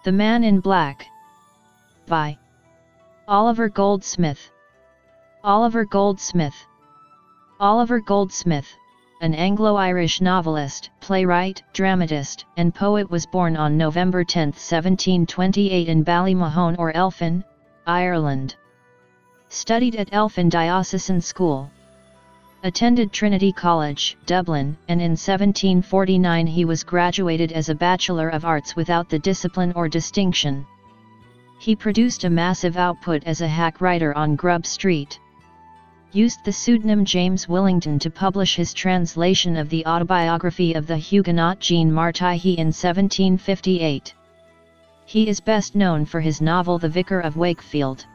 The Man in Black, by Oliver Goldsmith. Oliver Goldsmith. Oliver Goldsmith, an Anglo-Irish novelist, playwright, dramatist, and poet, was born on November 10, 1728 in Ballymahone or Elphin, Ireland. Studied at Elphin Diocesan School. Attended Trinity College, Dublin, and in 1749 he was graduated as a Bachelor of Arts without the discipline or distinction. He produced a massive output as a hack writer on Grub Street. Used the pseudonym James Willington to publish his translation of the autobiography of the Huguenot Jean Martigues in 1758. He is best known for his novel The Vicar of Wakefield.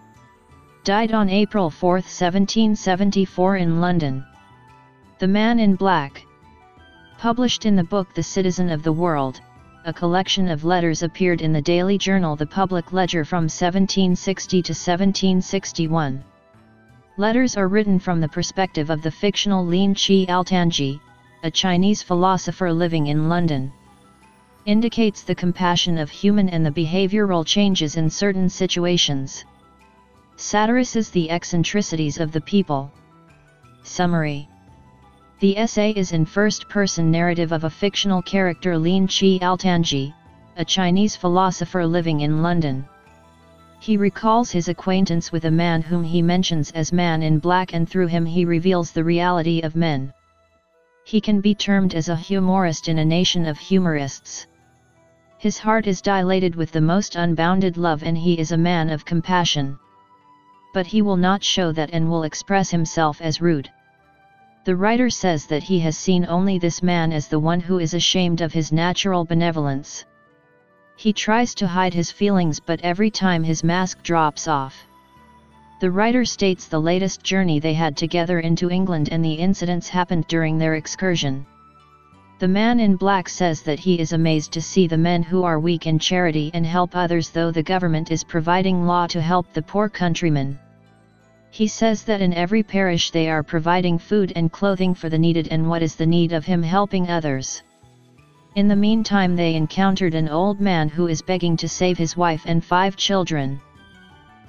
Died on April 4, 1774 in London. The Man in Black. Published in the book The Citizen of the World, a collection of letters appeared in the daily journal The Public Ledger from 1760 to 1761. Letters are written from the perspective of the fictional Lien Chi Altangi, a Chinese philosopher living in London. Indicates the compassion of human and the behavioural changes in certain situations. Satirises the eccentricities of the people. Summary. The essay is in first-person narrative of a fictional character, Lien Chi Altangi, a Chinese philosopher living in London. He recalls his acquaintance with a man whom he mentions as Man in Black, and through him he reveals the reality of men. He can be termed as a humorist in a nation of humorists. His heart is dilated with the most unbounded love, and he is a man of compassion. But he will not show that and will express himself as rude. The writer says that he has seen only this man as the one who is ashamed of his natural benevolence. He tries to hide his feelings, but every time his mask drops off. The writer states the latest journey they had together into England, and the incidents happened during their excursion. The Man in Black says that he is amazed to see the men who are weak in charity and help others, though the government is providing law to help the poor countrymen. He says that in every parish they are providing food and clothing for the needed, and what is the need of him helping others. In the meantime they encountered an old man who is begging to save his wife and 5 children.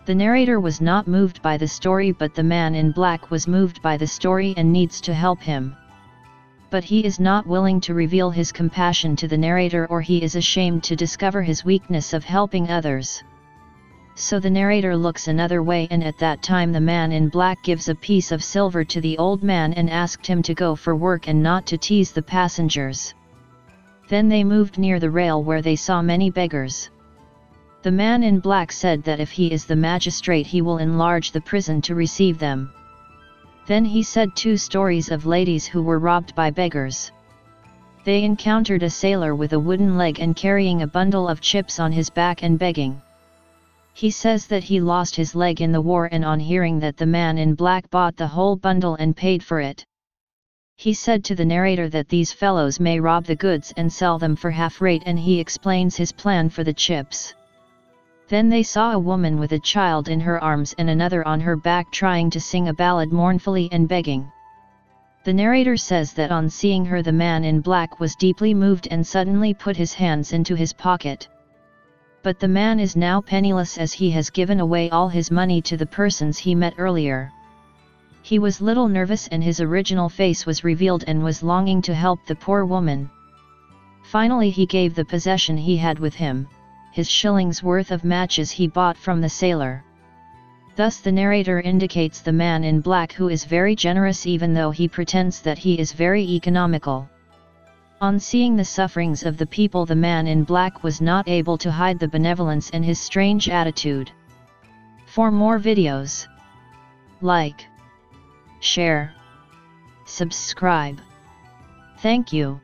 The narrator was not moved by the story, but the Man in Black was moved by the story and needs to help him. But he is not willing to reveal his compassion to the narrator, or he is ashamed to discover his weakness of helping others. So the narrator looks another way, and at that time the Man in Black gives a piece of silver to the old man and asked him to go for work and not to tease the passengers. Then they moved near the rail where they saw many beggars. The Man in Black said that if he is the magistrate he will enlarge the prison to receive them. Then he said 2 stories of ladies who were robbed by beggars. They encountered a sailor with a wooden leg and carrying a bundle of chips on his back and begging. He says that he lost his leg in the war, and on hearing that the Man in Black bought the whole bundle and paid for it. He said to the narrator that these fellows may rob the goods and sell them for half rate, and he explains his plan for the chips. Then they saw a woman with a child in her arms and another on her back trying to sing a ballad mournfully and begging. The narrator says that on seeing her the Man in Black was deeply moved and suddenly put his hands into his pocket. But the man is now penniless, as he has given away all his money to the persons he met earlier. He was little nervous, and his original face was revealed, and was longing to help the poor woman. Finally he gave the possession he had with him, his shillings worth of matches he bought from the sailor. Thus the narrator indicates the Man in Black, who is very generous even though he pretends that he is very economical. On seeing the sufferings of the people, the Man in Black was not able to hide the benevolence in his strange attitude. For more videos, like, share, subscribe. Thank you.